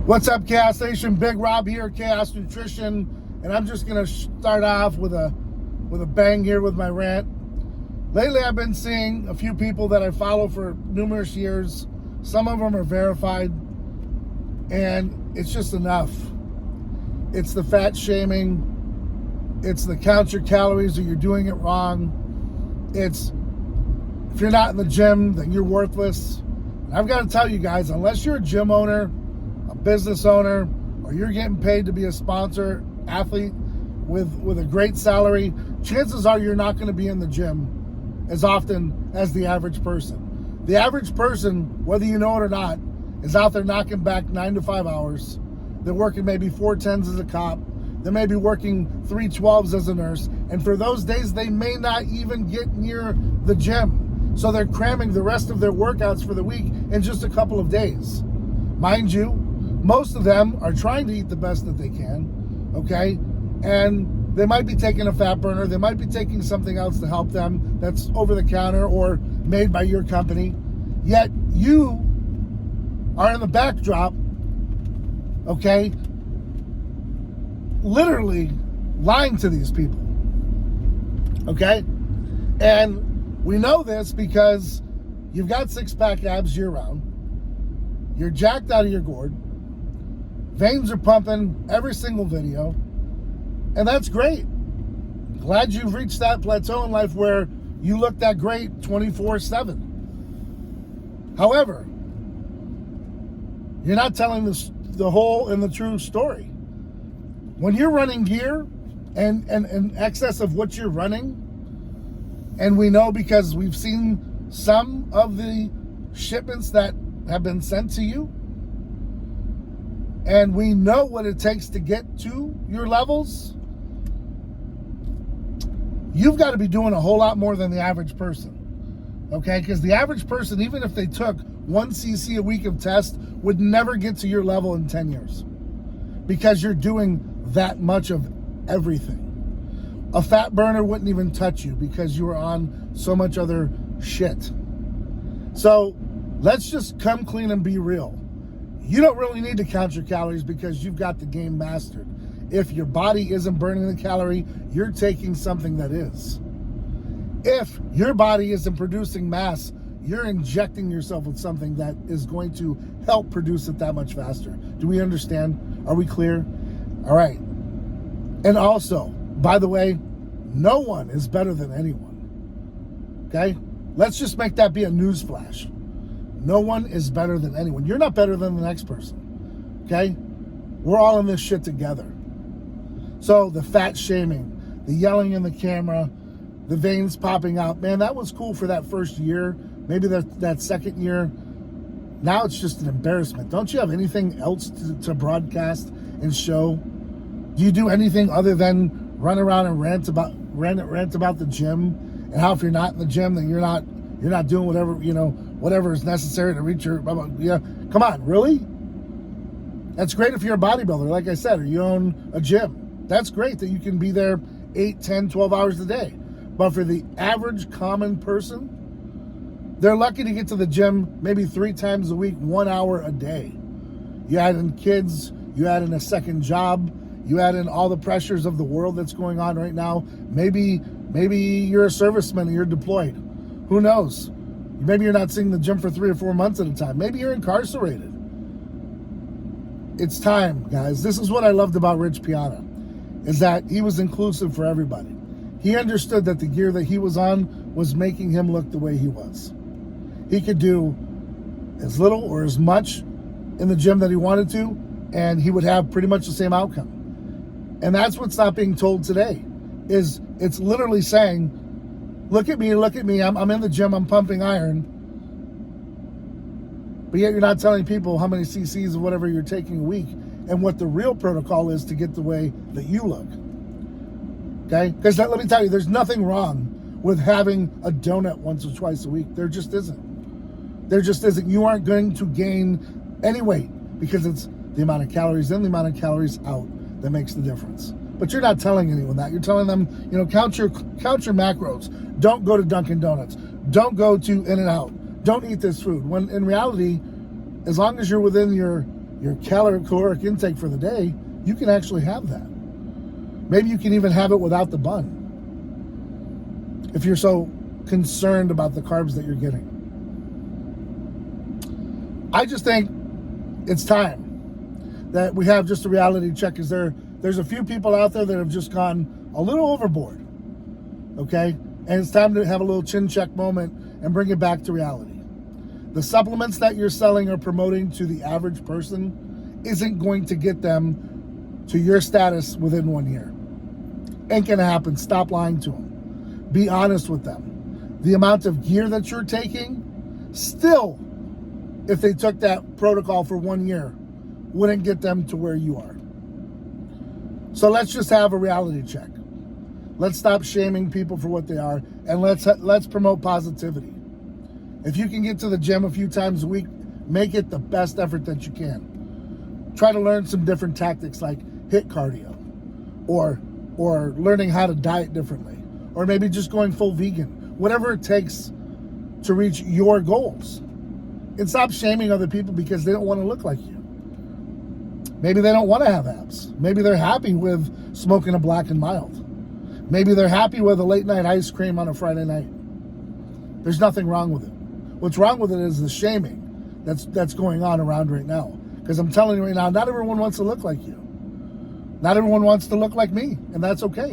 What's up, Chaos Nation? Big Rob here, Chaos Nutrition, and I'm just gonna start off with a bang here with my rant. Lately, I've been seeing a few people that I follow for numerous years. Some of them are verified, and it's just enough. It's the fat shaming. It's the count your calories or you're doing it wrong. It's if you're not in the gym, then you're worthless. And I've got to tell you guys, unless you're a gym owner, a business owner, or you're getting paid to be a sponsor athlete with a great salary, chances are you're not going to be in the gym as often as the average person. The average person, whether you know it or not, is out there knocking back 9 to 5 hours. They're working maybe 4 10s as a cop. They may be working 3 12s as a nurse. And for those days, they may not even get near the gym. So they're cramming the rest of their workouts for the week in just a couple of days. Mind you, most of them are trying to eat the best that they can, okay? And they might be taking a fat burner. They might be taking something else to help them that's over the counter or made by your company. Yet you are in the backdrop, okay, literally lying to these people, okay? And we know this because you've got six-pack abs year-round. You're jacked out of your gourd. Veins are pumping every single video. And that's great. Glad you've reached that plateau in life where you look that great 24/7. However, you're not telling the whole and the true story. When you're running gear and in excess of what you're running, and we know because we've seen some of the shipments that have been sent to you, and we know what it takes to get to your levels, you've got to be doing a whole lot more than the average person, okay? Because the average person, even if they took 1 cc a week of test, would never get to your level in 10 years because you're doing that much of everything. A fat burner wouldn't even touch you because you were on so much other shit. So let's just come clean and be real. You don't really need to count your calories because you've got the game mastered. If your body isn't burning the calorie, you're taking something that is. If your body isn't producing mass, you're injecting yourself with something that is going to help produce it that much faster. Do we understand? Are we clear? All right. And also, by the way, no one is better than anyone. Okay? Let's just make that be a news flash. No one is better than anyone. You're not better than the next person. Okay? We're all in this shit together. So the fat shaming, the yelling in the camera, the veins popping out, man, that was cool for that first year. Maybe that second year. Now it's just an embarrassment. Don't you have anything else to broadcast and show? Do you do anything other than run around and rant about the gym and how if you're not in the gym, then you're not doing whatever is necessary to reach your, yeah, come on, really? That's great if you're a bodybuilder, like I said, or you own a gym. That's great that you can be there 8, 10, 12 hours a day. But for the average common person, they're lucky to get to the gym maybe 3 times a week, 1 hour a day. You add in kids, you add in a second job, you add in all the pressures of the world that's going on right now. Maybe you're a serviceman and you're deployed. Who knows? Maybe you're not seeing the gym for 3 or 4 months at a time. Maybe you're incarcerated. It's time, guys. This is what I loved about Rich Piana, is that he was inclusive for everybody. He understood that the gear that he was on was making him look the way he was. He could do as little or as much in the gym that he wanted to, and he would have pretty much the same outcome. And that's what's not being told today, is it's literally saying, look at me, I'm in the gym, I'm pumping iron. But yet you're not telling people how many cc's of whatever you're taking a week and what the real protocol is to get the way that you look. Okay? Because let me tell you, there's nothing wrong with having a donut once or twice a week. There just isn't. There just isn't. You aren't going to gain any weight because it's the amount of calories in, the amount of calories out that makes the difference. But you're not telling anyone that. You're telling them, count your macros. Don't go to Dunkin' Donuts. Don't go to In-N-Out. Don't eat this food. When in reality, as long as you're within your your caloric intake for the day, you can actually have that. Maybe you can even have it without the bun, if you're so concerned about the carbs that you're getting. I just think it's time that we have just a reality check, because there's a few people out there that have just gone a little overboard, okay? And it's time to have a little chin check moment and bring it back to reality. The supplements that you're selling or promoting to the average person isn't going to get them to your status within 1 year. Ain't gonna happen. Stop lying to them. Be honest with them. The amount of gear that you're taking, still, if they took that protocol for 1 year, wouldn't get them to where you are. So let's just have a reality check. Let's stop shaming people for what they are, and let's promote positivity. If you can get to the gym a few times a week, make it the best effort that you can. Try to learn some different tactics like HIIT cardio, or learning how to diet differently, or maybe just going full vegan. Whatever it takes to reach your goals. And stop shaming other people because they don't want to look like you. Maybe they don't want to have abs. Maybe they're happy with smoking a Black and Mild. Maybe they're happy with a late night ice cream on a Friday night. There's nothing wrong with it. What's wrong with it is the shaming that's going on around right now. Because I'm telling you right now, not everyone wants to look like you. Not everyone wants to look like me, and that's okay.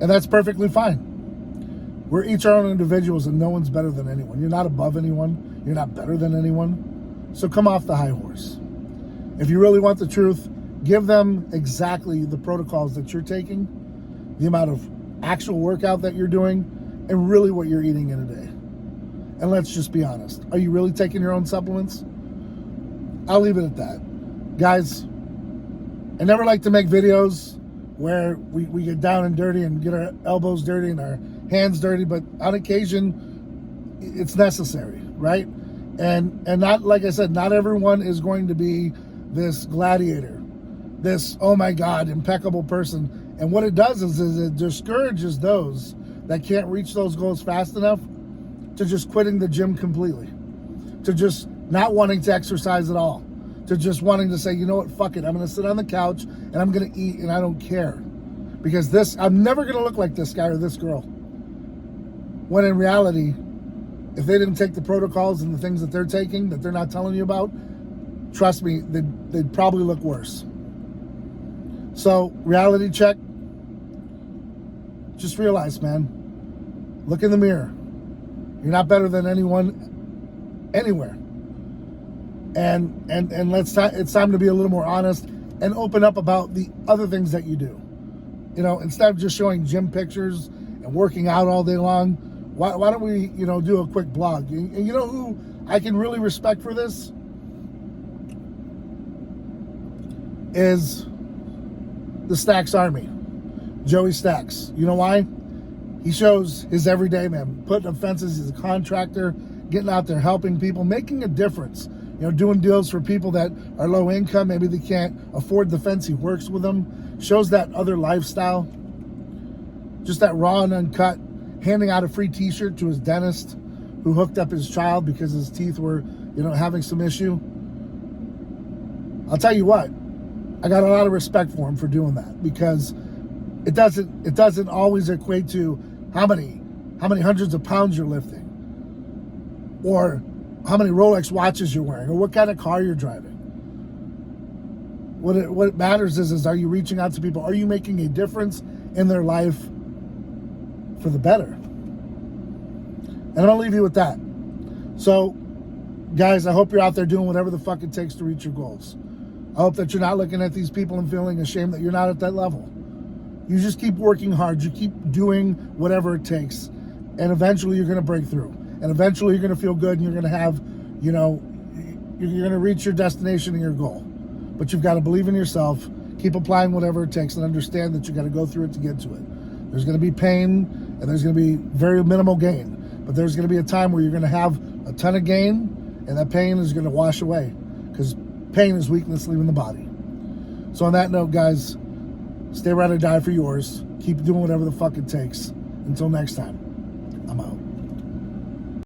And that's perfectly fine. We're each our own individuals, and no one's better than anyone. You're not above anyone. You're not better than anyone. So come off the high horse. If you really want the truth, give them exactly the protocols that you're taking, the amount of actual workout that you're doing, and really what you're eating in a day. And let's just be honest. Are you really taking your own supplements? I'll leave it at that. Guys, I never like to make videos where we get down and dirty and get our elbows dirty and our hands dirty, but on occasion, it's necessary, right? And not, like I said, not everyone is going to be this gladiator, this, oh my God, impeccable person. And what it does is it discourages those that can't reach those goals fast enough to just quitting the gym completely, to just not wanting to exercise at all, to just wanting to say, you know what, fuck it, I'm going to sit on the couch and I'm going to eat and I don't care. Because I'm never going to look like this guy or this girl. When in reality, if they didn't take the protocols and the things that they're taking that they're not telling you about, trust me, they'd probably look worse. So, reality check. Just realize, man, look in the mirror. You're not better than anyone anywhere. And it's time to be a little more honest and open up about the other things that you do. You know, instead of just showing gym pictures and working out all day long, why don't we, do a quick blog? And you know who I can really respect for this? Is the Stacks Army. Joey Stacks. You know why? He shows his everyday, man, putting up fences. He's a contractor, getting out there, helping people, making a difference. Doing deals for people that are low income. Maybe they can't afford the fence. He works with them. Shows that other lifestyle. Just that raw and uncut. Handing out a free t-shirt to his dentist who hooked up his child because his teeth were, having some issue. I'll tell you what, I got a lot of respect for him for doing that, because it doesn't always equate to how many hundreds of pounds you're lifting, or how many Rolex watches you're wearing, or what kind of car you're driving. What it matters is are you reaching out to people? Are you making a difference in their life for the better? And I'm going to leave you with that. So, guys, I hope you're out there doing whatever the fuck it takes to reach your goals. I hope that you're not looking at these people and feeling ashamed that you're not at that level. You just keep working hard. You keep doing whatever it takes. And eventually you're going to break through. And eventually you're going to feel good, and you're going to have, you're going to reach your destination and your goal. But you've got to believe in yourself, keep applying whatever it takes, and understand that you got to go through it to get to it. There's going to be pain, and there's going to be very minimal gain. But there's going to be a time where you're going to have a ton of gain, and that pain is going to wash away, because pain is weakness leaving the body. So on that note, guys, stay ride or die for yours. Keep doing whatever the fuck it takes. Until next time, I'm out.